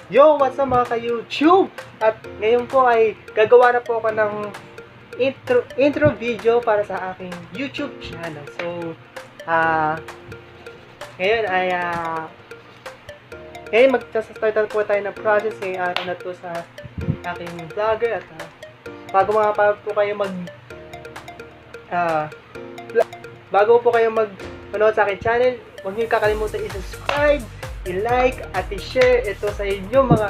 Yo, what's up mga ka-YouTube? At ngayon po ay gagawa na po ako ng intro video para sa aking YouTube channel. So, ngayon ay ngayon mag-start na po tayo ng process ngayong araw na to sa aking vlogger. At bago mga pa po kayo bago po kayo manood sa aking channel, huwag niyo kakalimutan i-subscribe, i-like at i-share ito sa inyong mga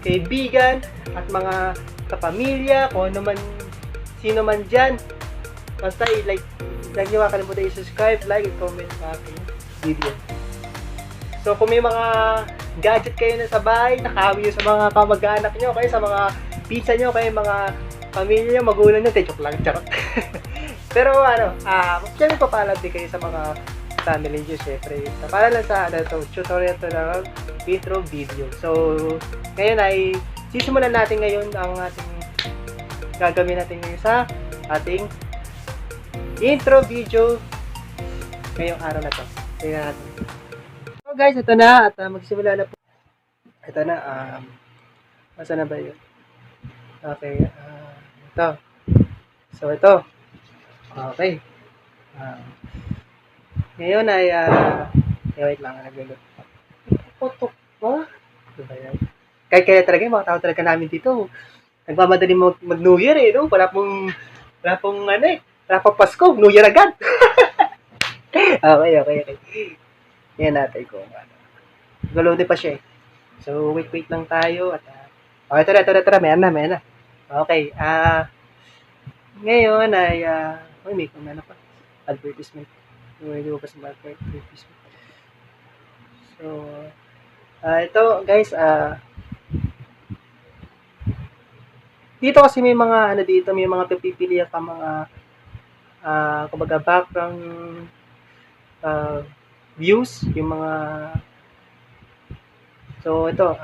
kaibigan at mga kapamilya, kung ano man, sino man dyan. Basta i-like, huwag niyo kakalimutan i-subscribe, like, at comment sa aking video. So kung may mga gadget kayo na sa bahay, nakahawi nyo sa mga kamag-anak nyo, kayo sa mga pizza nyo, kayo mga pamilya nyo, magulang nyo, joke lang, charot. Pero syempre papalad din kayo sa mga family nyo, syempre. Para lang sa tutorial to ng intro video. So, ngayon ay sisimulan natin ngayon ang ating gagawin natin ngayon sa ating intro video ngayong araw na to. Tingnan natin. So guys, ito na at magsimula na po. Ito na, masa na ba yun? Okay, ito. So, ito. Okay. Ngayon ay, wait lang, naglulot. Putok ba? Diba yan? Kaya talaga yung mga tao talaga namin dito. Nagmamadali mag-New Year no? Wala pong Pasko, New Year agad. Okay. Yan natin kung ano. Galode pa siya eh. So, wait lang tayo at, ito, may na. Okay, ngayon ay, may kumana pa. Advertisement. Hindi ko pa sa advertisement. So, ito guys, dito kasi may mga, may mga pipili ka mga, kumbaga background, views, yung mga, so ito,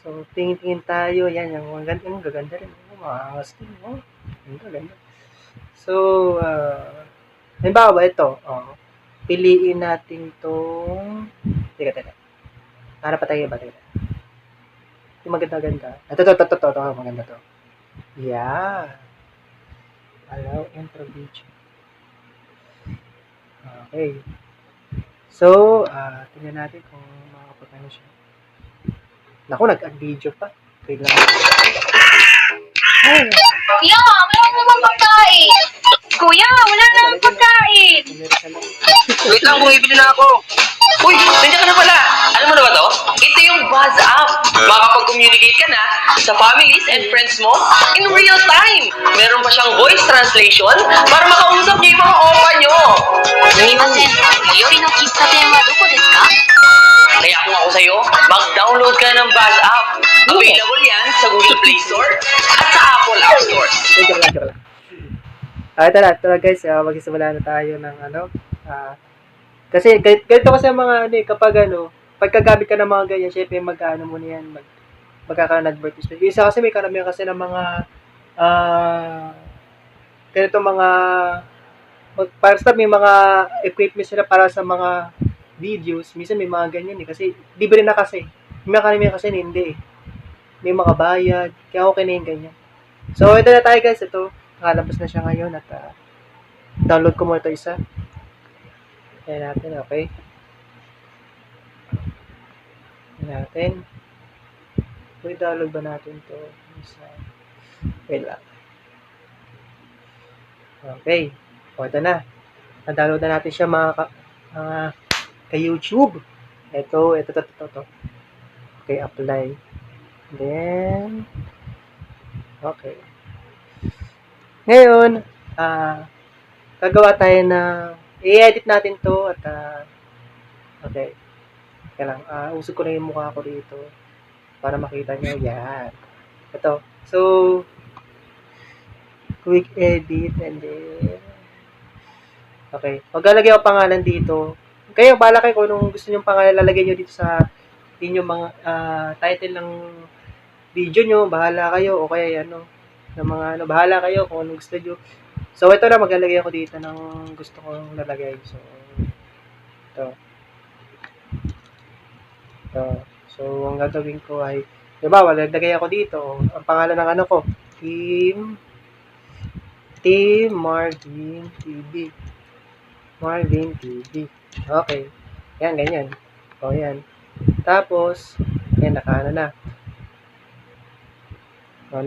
so tingin tayo, yan, yung gaganda rin, maangas din, gaganda. So, halimbawa ito, piliin natin itong, teka, para pa tayo ba? Yung maganda-ganda. Ito, maganda to. Yeah. Allow intro video. Okay. So, tingnan natin kung makakapagano siya. Naku, nag-add video pa. Wait lang. Kuya, wala naman pagkain. Kuya, wala naman pagkain. Wait lang, bumibili na ako. Uy, nandiyan ka na pala. Alam mo na ba to? Ito yung Buzz app. Makakapag-communicate ka na sa families and friends mo in real time. Meron pa siyang voice translation para makausap niyo yung mga opa niyo. Sumimasen, Yori no Kissaten wa doko desu ka? Kaya kung ako sa'yo, mag-download ka ng Buzz app. Available yan sa Google Play Store at sa Apple App Store. Joke lang. Ito na guys, magsisimula na tayo ng kasi ganito kasi ang mga kapag pagkagamit ka ng mga ganyan, syempre magkano mo na yan, magkakaroon ng advertisement. Isa kasi may karamihan kasi ng mga ganito mga para sa may mga equipment sila para sa mga videos. Minsan may mga ganyan kasi libre na kasi. May karamihan kasi hindi eh. May mga bayad, kaya okay na yung ganyan. So ito na tayo guys, ito nakalabas na siya ngayon at download ko muna ito isa. Ayan natin, okay. Ayan natin. Pwede download ba natin ito? Wait lang. Okay. O, ito na. Na-download na natin siya mga ka-YouTube. Ito. Okay, apply. Then, okay. Ngayon, gagawa tayo na i-edit natin to at okay. Kaya lang, usog ko na yung mukha ko dito para makita nyo. Yan. Ito. So, quick edit and then okay. Maglalagay ako pangalan dito. Kayo, bala kayo kung anong gusto nyo pangalan lalagay nyo dito sa inyong mga title ng video nyo. Bahala kayo o kaya ng mga bahala kayo kung anong gusto nyo. So, ito na, maglalagay ako dito ng gusto kong lalagay. So, ito. So, ang gagawin ko ay, diba, lagay ako dito. Ang pangalan ng ano ko, Team Marvin TV. Marvin TV. Okay. Yan, ganyan. O, yan. Tapos, yan, naka ano na. O,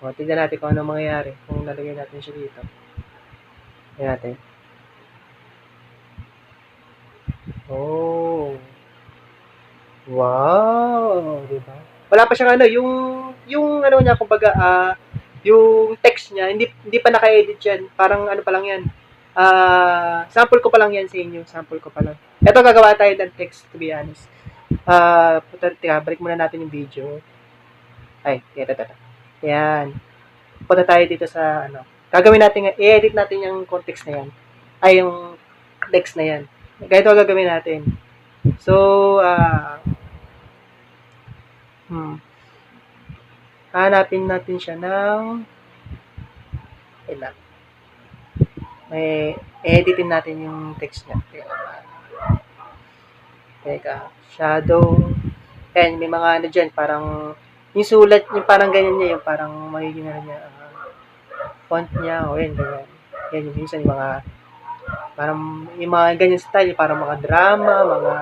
o, tignan natin kung ano mangyayari kung nalagay natin siya dito. Tignan natin. Oh. Wow, 'di ba? Wala pa siyang ano, yung ano niya kumbaga yung text niya hindi pa naka-edit 'yan. Parang ano pa lang 'yan. Sample ko pa lang 'yan sa inyo, sample ko pa lang. Ito gagawa tayo ng text to be honest. Balik muna natin yung video. Ay, ito. Yan. Punta tayo dito sa ano. Gagawin natin, i-edit natin yung context na yan. Ay, yung text na yan. Ganito gagawin natin. So, hanapin natin siya ng may editin natin yung text niya. Teka, shadow. Ayan, may mga ano dyan, parang yung sulat, yung parang ganyan niya, yung parang magiging ano niya, font niya, o yan, ganyan. Yan, yung minsan yung mga, parang yung mga ganyan style, parang mga drama, mga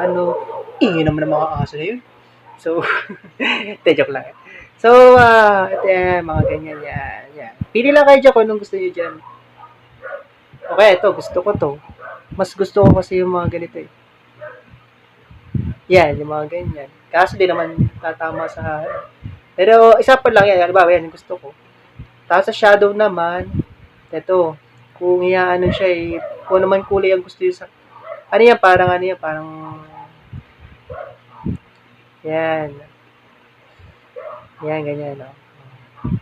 ano, ingin naman ng mga aso na yun. So, joke lang. So, ito yan, mga ganyan yan. Pili lang kayo dyan kung anong gusto nyo dyan. Okay, ito, gusto ko to. Mas gusto ko kasi yung mga ganito eh. Yan, yung mga ganyan. Kaso di naman tatama sa... Pero, isa pa lang yan. Halimbawa, yan yung gusto ko. Tapos sa shadow naman, ito, kung iaano siya eh, kung naman kulay ang gusto nyo sa... Ano yan, parang... Yan. Yan, ganyan, no?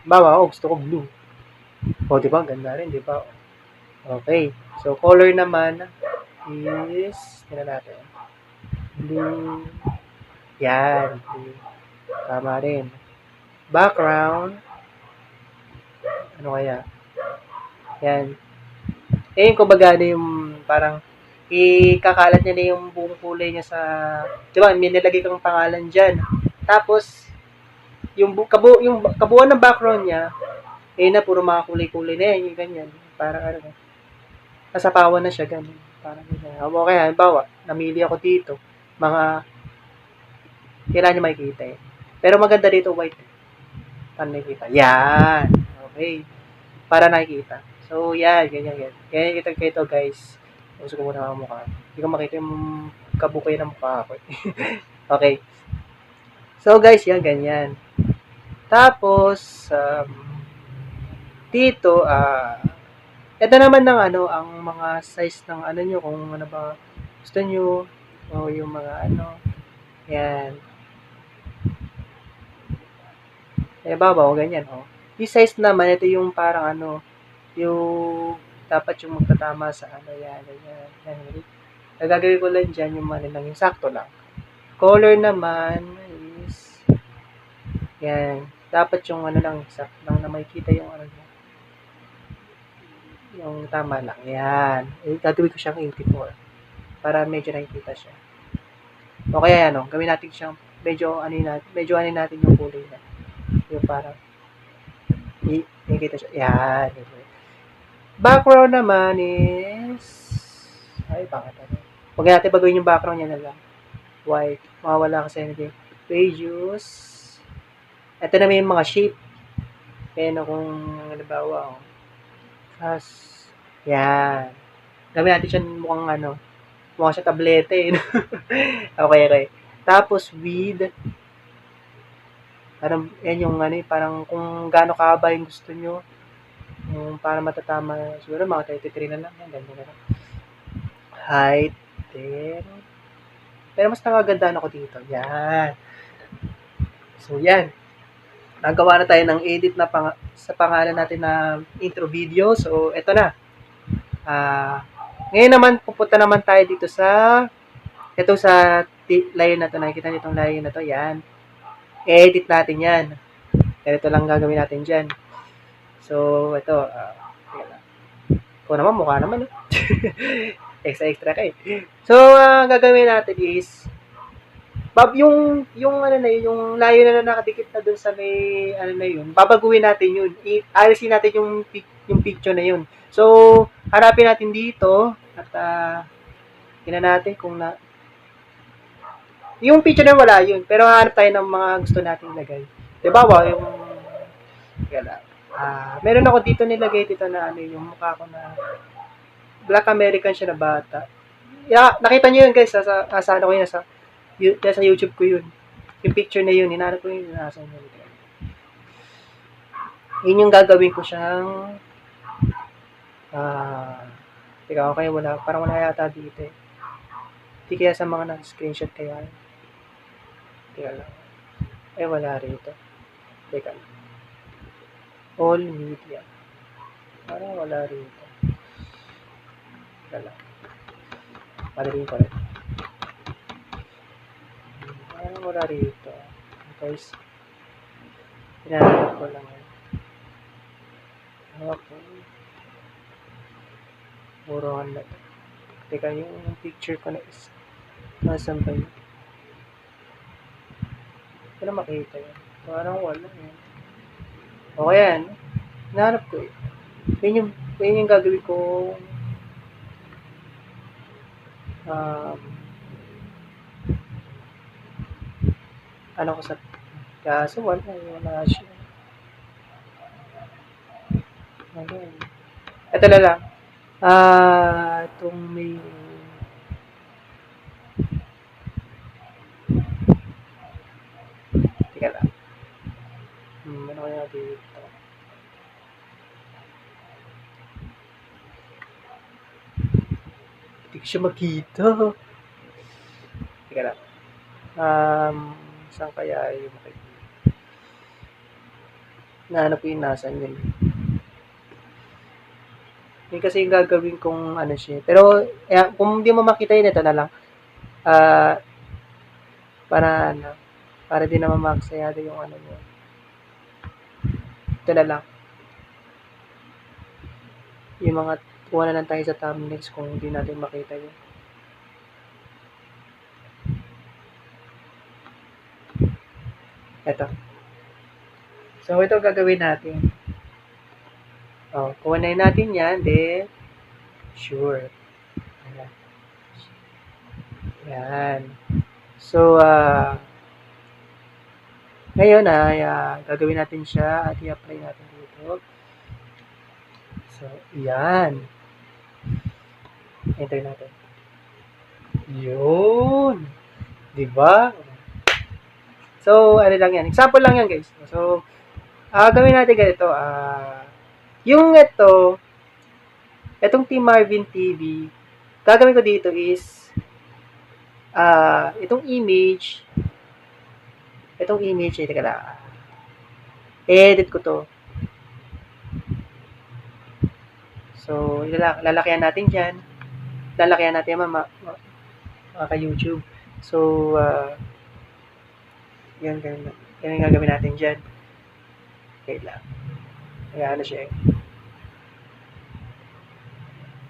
Bawa, gusto ko blue. O, diba? Ganda rin, diba? Okay. So, color naman is... Tignan natin. Blue. Yan. Blue. Tama rin. Background. Ano kaya? Yan. Eh, kumbaga, yung parang ikakalat niya na yung buong kulay niya sa... Diba? May nilagay kang pangalan dyan. Tapos, yung kabuuan ng background niya, na puro mga kulay-kulay na yan. Yung ganyan. Parang ano. Nasapawan na siya. Ganyan. Parang ganyan. Okay, halimbawa, namili ako dito. Kailangan niya makikita eh. Pero maganda dito white. Paano nakikita? Yan. Okay. Para nakikita. So, yan. Ganyan. Ganyan kita guys. Gusto ko muna ang mukha. Hindi ko makita yung kabukay ng mukha ako. Okay. So, guys, yan. Ganyan. Tapos, dito, ito naman ng ano, ang mga size ng ano nyo, kung ano ba gusto nyo, o yung mga ano, yan. Babaw, ganyan, Yung size naman, ito yung parang ano, yung dapat yung magtatama sa ano, yan. Nagagawin ko lang dyan yung ano lang, yung sakto lang. Color naman is, yan. Dapat yung ano lang, sakto lang na makikita yung ano, yung tama lang. Yan. Gagawin ko siyang 84. Para medyo nakikita siya. O kaya ano, gawin natin siyang medyo ano natin yung kulay na. Yung parang nakikita siya. Yan. Background naman is bakit ano? Huwag natin baguhin yung background niya na lang. White. Mawawala kasi hindi. Radius. Ito na may mga shape. Kaya kung halimbawa, yan. Gawin natin siya mukhang ano, mukhang siya tablete eh. Okay. Tapos with, parang, yan yung ano, parang kung gaano kahaba yung gusto nyo, yung para matatama, siguro mga 33 na lang, yan, ganyan na lang. Height, pero mas nakagandaan ako dito. Yan. So, yan. Nagawa na tayo ng edit na sa pangalan natin na intro video. So, eto na. Ngayon naman, pupunta naman tayo dito sa layer na to. Nakikita niyo itong layer na to. Yan. I-edit natin yan. Ganito lang gagawin natin dyan. So, ito. Ito naman, mukha naman. Extra kayo. So, gagawin natin is, yung ano na yun, yung layo na nakadikit na dun sa may, ano na yun, babaguhin natin yun. Alisin natin yung picture na yun. So, harapin natin dito, at, tingnan natin kung yung picture na wala yun, pero hanap tayo ng mga gusto nating ilagay. Diba, yung, meron ako dito nilagay dito na ano, yung mukha ko na, Black American siya na bata. Nakita niyo yun guys, sa ano ko yun, sa YouTube ko yun. Yung picture na yun, hinanap ko yun, nasa yun. Yun yung gagawin ko siyang, teka, okay, parang wala yata dito eh. Hindi kaya sa mga na-screenshot kaya. Teka lang. Wala rito. Teka lang. All media. Parang wala rito. Teka lang. Palarin ko rin. Parang wala rito. Guys. Hinahanap ko lang. Okay. Puro na. Teka, yung picture ko na is nasan ba yun? Hindi ko na makita yun. Parang wala yun. O yan. Hinahanap ko eh. Yun yung gagawin ko ano ko sa kaso wala siya. Okay. Ito na lang. Itong may teka lang. Ano kaya dito? Hindi ko siya makita. Teka lang. Saan kaya yung makikita? Nahanap ko yung nasan yun. Yun kasi yung gagawin kong ano siya. Pero, kung hindi mo makita yun, ito na lang. Para di naman maksayado yung ano mo. Ito na lang. Yung mga, kuha na lang tayo sa thumbnails kung hindi natin makita yun. Ito. So, ito gagawin natin. Kuha na natin yan, then, sure. Ayan. Yan. So, ngayon ay gagawin natin siya at i-apply natin dito. So, yan. Enter natin. Yun. Diba? So, ano lang yan. Example lang yan, guys. So, gawin natin ganito. Yung itong Team Marvin TV, gagawin ko dito is, itong image, teka lang. Edit ko to. So, lalakyan natin dyan. Lalakyan natin yung mga ka-YouTube. So, yan yung gagawin natin dyan. Okay lang. Kaya ano siya eh.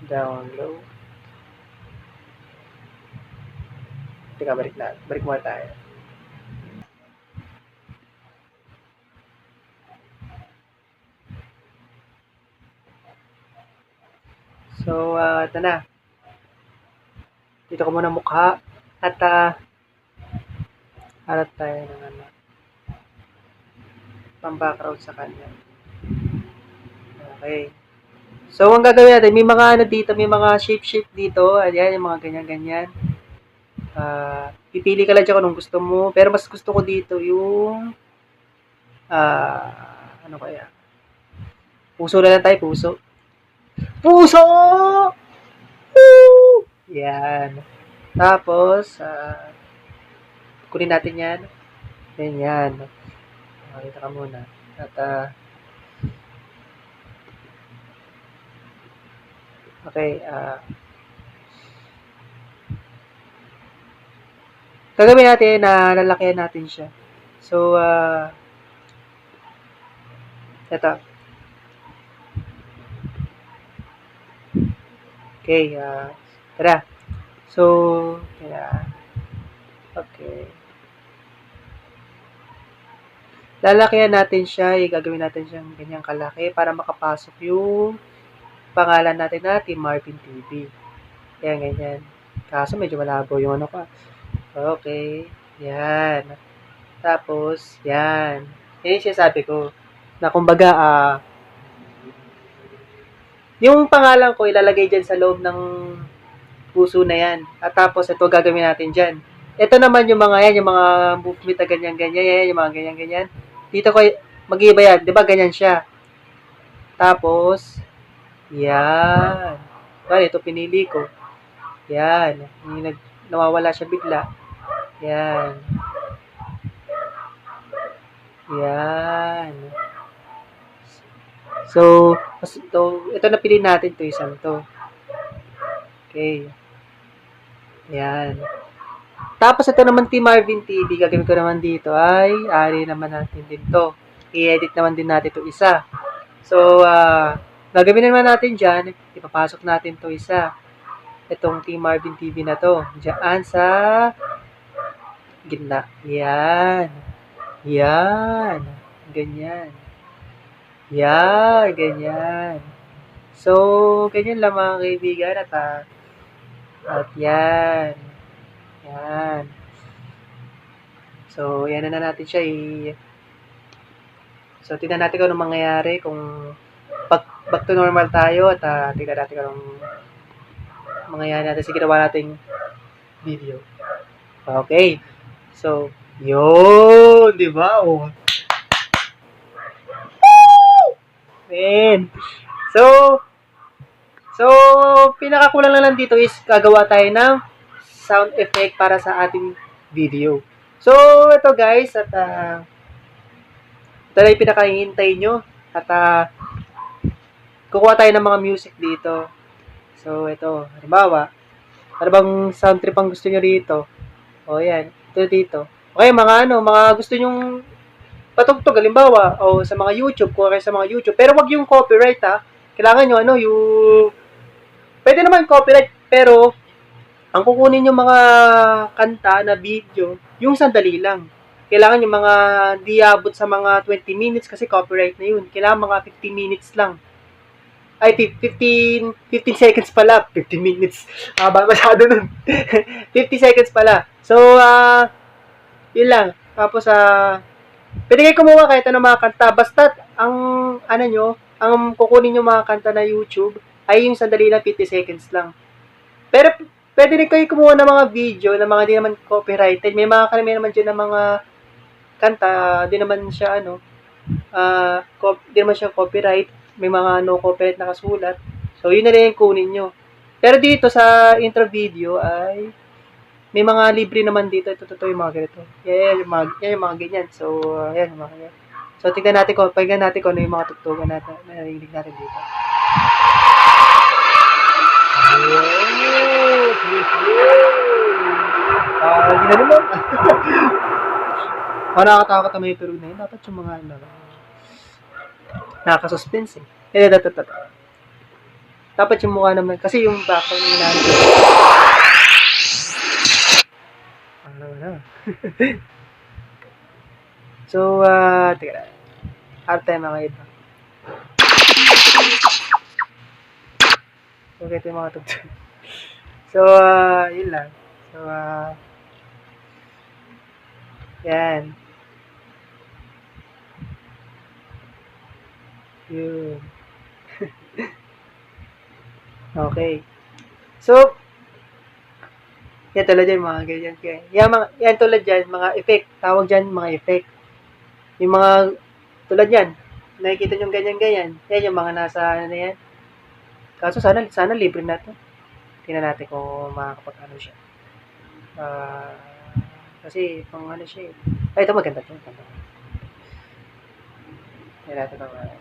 Download. Teka, balik muna tayo. So, ito na. Dito ko muna mukha. At, harap tayo ng pang-background sa kanya. Okay. So, ang gagawin natin, may mga dito, may mga shape dito. Ayan, yung mga ganyan-ganyan. Pipili ka lang dyan kung anong gusto mo. Pero mas gusto ko dito yung, ano kaya? Puso na lang tayo, puso. Puso! Woo! Yan. Tapos, kunin natin yan. Yan. Dito ka muna. At, okay, gagawin natin na lalakyan natin siya. So, ito. Okay, tara. So, okay. Lalakihan natin siya, gagawin natin siyang ganyang kalaki para makapasok yung pangalan natin na Team Marvin TV. Yan, ganyan. Kaso medyo malabo yung ano ka. Okay. Yan. Tapos, yan. Yan yung sinasabi ko. Na kumbaga, yung pangalan ko ilalagay dyan sa loob ng puso na yan. At tapos, ito gagawin natin dyan. Ito naman yung mga yan, yung mga movement na ganyan-ganyan, yan, yung mga ganyan-ganyan. Dito ko, mag-iiba yan. Di ba ganyan siya? Tapos, yan. Bale, ito pinili ko. Yan. Yung nawawala siya bigla. Yan. Yan. So, ito na pili natin to isang to. Okay. Yan. Tapos ito naman Team Marvin TV, gagawin ko naman dito ay ari naman natin din to. I-edit naman din natin to isa. So, gagawin naman natin dyan, ipapasok natin to isa. Itong Team Marvin TV na to. Diyan sa gitna. Yan. Yan. Ganyan. Yan. Ganyan. So, ganyan lang mga kaibigan. At yan. Yan. So, yan na natin siya. So, tingnan natin kung anong mangyayari. Kung back to normal tayo. At tingnan natin kung anong mangyayari natin sa ginawa nating video. Okay. So, yun. Diba? Oh. Man. So, pinakakulang lang dito is gagawa tayo ng sound effect para sa ating video. So, ito guys, at ito na yung pinakahihintay nyo. At kukuha tayo ng mga music dito. So, ito, halimbawa, ano bang sound trip ang gusto nyo dito? O, yan, ito dito. Okay, mga gusto nyong patugtog, halimbawa, o sa mga YouTube, kuha kayo sa mga YouTube. Pero wag yung copyright, Kailangan nyo, yung pwede naman copyright, pero ang kukunin yung mga kanta na video, yung sandali lang. Kailangan yung mga di abot sa mga 20 minutes kasi copyright na yun. Kailangan mga 15 minutes lang. Ay, 15 seconds pala. 15 minutes. Haba masyado nun. 50 seconds pala. So, yun lang. Tapos, pwede kayo kumuha kahit ano mga kanta. Basta, ang kukunin yung mga kanta na YouTube ay yung sandali lang 50 seconds lang. Pero, pwede rin kayo kumuha ng mga video na mga di naman copyrighted. May mga karamihan naman dyan na mga kanta, di naman siya, di naman siya copyright. May mga no copyright nakasulat. So, yun na rin yung kunin nyo. Pero dito sa intro video ay may mga libre naman dito. Ito yung mga ganito. Yan yung mga ganyan. So, yan yung mga ganyan. So, tignan natin kung ano yung mga tugtugan natin. Narinig natin dito. Ginanin mo. Nakakatakot na may turog na yun. Dapat yung mga nakaka-suspense Dapat yung mukha naman. Kasi yung background yung nandito. So, teka na. Hard time mga iba. Okay, ito yung mga tugtog. So, yun lang. So, yan. Yun. Okay. So, yan tulad yan, mga ganyan. Yan tulad yan, mga effect. Tawag dyan, mga effect. Yung mga, tulad yan. Nakikita nyo ganyan-ganyan. Yan yung mga nasa, yan. Kaso sana libre na to. Tingnan natin kung makakapag-ano siya. Kasi, pang siya Ay, ito maganda to. Tingnan natin naman.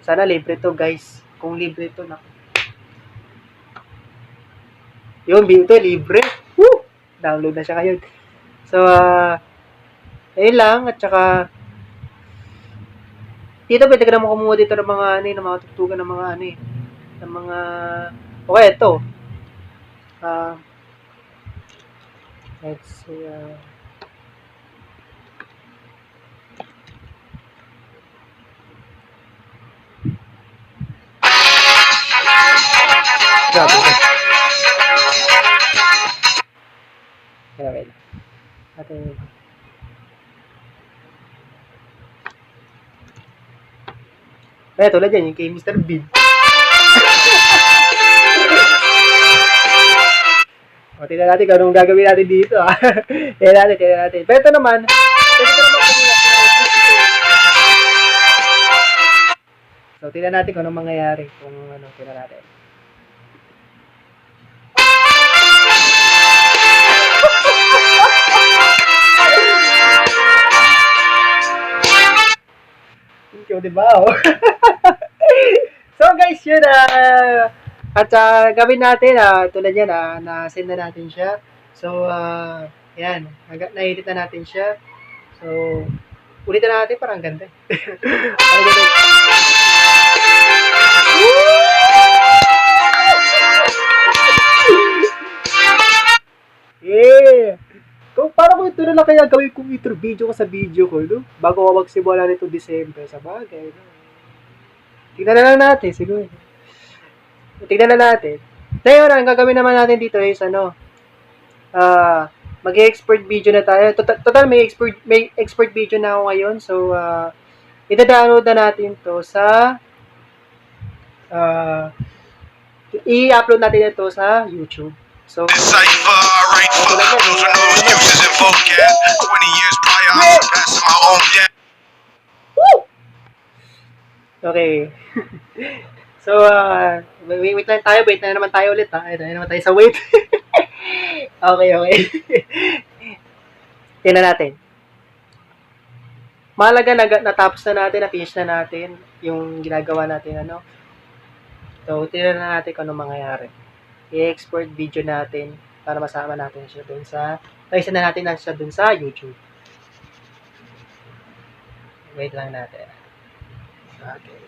Sana libre to, guys. Kung libre to, Yung ito, libre. Woo! Download na siya ngayon. So, ayun lang. At saka, dito pwede ka na kumuha dito ng mga, ng mga tugtugan ng mga, ng mga, okay, ito. Let's see, Grabe. Grabe. Atin. Kaya tulad yan, yung kay Mr. Bean. O, tingnan natin kung anong gagawin natin dito, ha. Tingnan natin. Pero ito naman, so, tingnan natin kung anong mangyayari. Kung ano, tingnan natin. Ikaw, diba? Oh? So, guys, yun, at gawin natin, tulad yan, na-send na natin siya. So, yan, na-edit na natin siya. So, ulitin na natin, parang ganda. Parang ganda. Yeah! Kung parang ito na lang kaya gawin kong intro video ko sa video ko, no? Bago ako magsimula nito December, sa bagay, no? Tignan na lang natin, siguro. Tignan na natin. Ngayon, ang gagawin naman natin dito is, mag-export video na tayo. Total, may export video na ako ngayon. So, ida-download na natin to sa, i-upload natin ito sa YouTube. So, Cypher, right for the uses and vocab. 20 years prior, I was passing my own debt. okay. So, wait lang tayo. Wait na naman tayo ulit, ha. Ito na naman tayo sa wait. Okay. Tingnan natin. Mahalaga natapos na natin, na-finish na natin yung ginagawa natin, ano. So, tingnan na natin kung ano mangyayari. I-export video natin para masama natin siya dun sa, isa na natin na siya dun sa YouTube. Wait lang natin. Okay.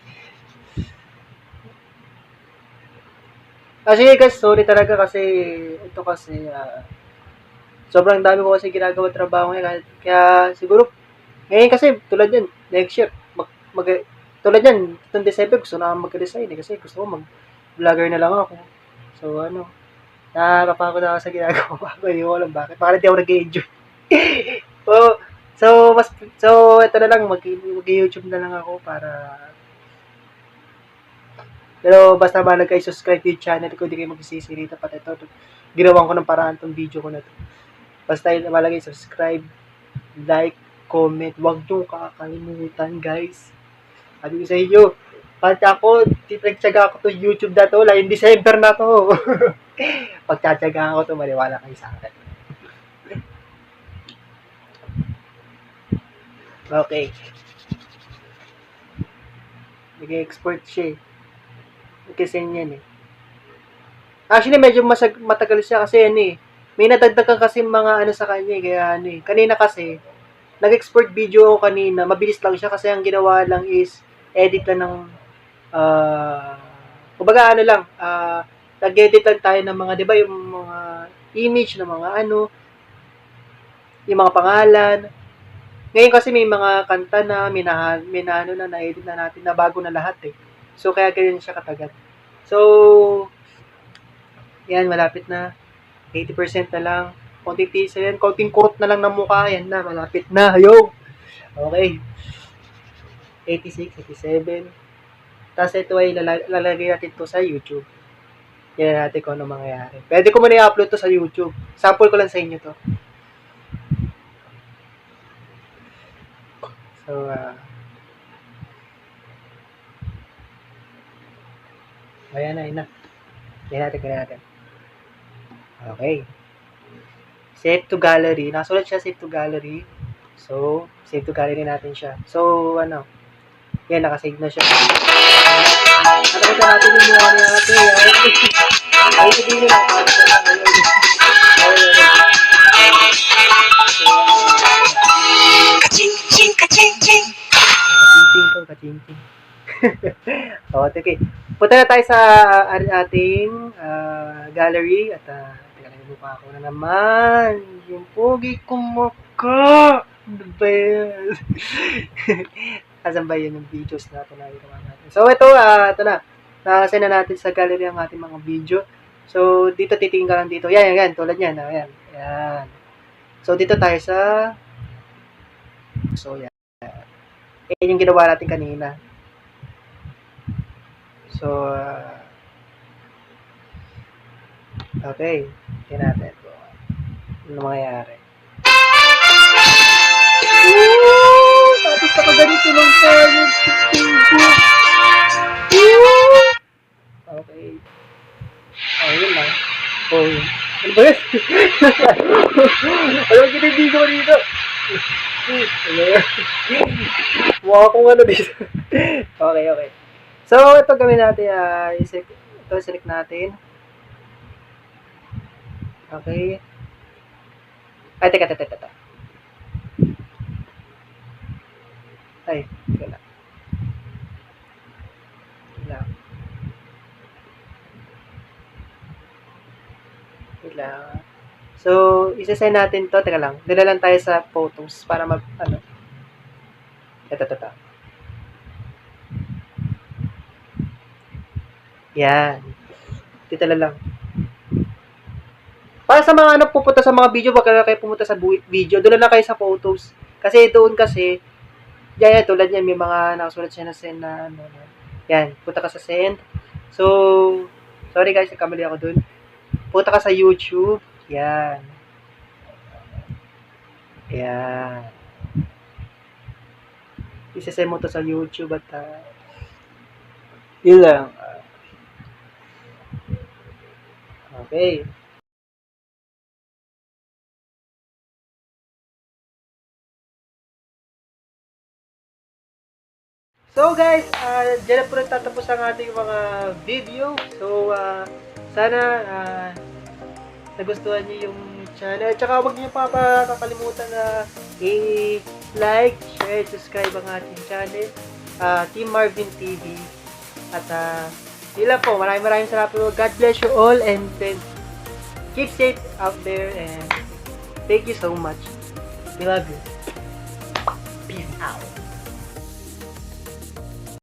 Kasi guys, sorry talaga kasi ito kasi sobrang dami ko kasi ginagawa trabaho ngayon. Kaya siguro ngayon kasi tulad yan, next year tulad yan, itong December gusto na mag-resign kasi gusto ko mag-vlogger na lang ako. So napapako na ako sa ginagawa ko. Hindi ko alam bakit. Bakit hindi ako nag-enjoy. So ito na lang, mag-YouTube na lang ako para pero basta mahalaga kayo subscribe yung channel ko, hindi kayo magsisisi rito pati ito. Ginawan ko ng paraan tong video ko na to. Basta mahalaga kayo subscribe, like, comment, huwag nyo kakalimutan guys. Sabi ko sa inyo, pati ako, titagtsaga ako to YouTube na to, like December na to. Pagtsatsaga ako to, maniwala kayo sa akin. Okay. Nag-export siya eh. Kasi yan eh. Actually, medyo matagal siya kasi may nadagdagan kasi mga sa kanya kaya Kanina kasi, nag-export video ako kanina, mabilis lang siya kasi ang ginawa lang is, edit lang ng, kumbaga nag-edit lang tayo ng mga, di ba, yung mga image ng mga yung mga pangalan. Ngayon kasi may mga kanta na, na-edit na natin na bago na lahat eh. So, kaya ganyan siya katagal. So, yan, malapit na. 80% na lang. Konting teaser yan. Konting kurot na lang ng mukha. Yan na, malapit na. Yo! Okay. 86, 87. Tapos ito ay lalagay natin to sa YouTube. Yan natin kung ano mangyayari. Pwede ko muna i-upload to sa YouTube. Sample ko lang sa inyo to. So, ayan na. Yan natin. Okay. Save to gallery. Nasulat siya save to gallery. So, save to gallery natin siya. So, yan, nakasave na siya. Nakita natin yung mukha niya natin. Ay, sabihin nila. Kaching-ching. Okay. Punta na tayo sa ating gallery at teka lang, mukha ako na naman. Yung pogi kong mukha. Ano ba yan? Asan ba yun yung videos natin na ginawa natin? So ito na. Nasa na natin sa gallery ang ating mga video. So, dito titingin ka lang dito. Yan. Tulad yan. Yan. Yan. So, dito tayo sa... So, yan. Yan yung ginawa natin kanina. So, okay. Tingnan natin. Ano mangyayari? Woo! Tapos nakaganito lang tayo. Woo! Okay. Oh, yun lang. Oh, yun. Ano ba yun? Alam ko hindi ko dito. Mukha akong ano dito. Okay. So, ito gawin natin. Ito select natin. Okay. Ay, teka. Ay, teka lang. Wait lang. So, isa-send natin to. Teka lang. Dala lang tayo sa photos para mag, ano. Ito. Yan. Dito lang. Para sa mga ano pupunta sa mga video, baka kayo pumunta sa video, doon na kayo sa photos. Kasi doon kasi, yan, tulad yan, may mga nakasulat siya na send na, ano. Yan, punta ka sa send. So, sorry guys, nagkamali ako doon. Punta ka sa YouTube. Yan. Isasend mo to sa YouTube at yun lang. Okay. So guys, dyan na po nagtatapos ang ating mga video. So, sana nagustuhan niyo yung channel. Tsaka huwag niyo pa kakalimutan na i-like, share, subscribe ang ating channel. Team Marvin TV. At yun lang po. Maraming salamat po. God bless you all and then keep safe out there and thank you so much. We love you. Peace out.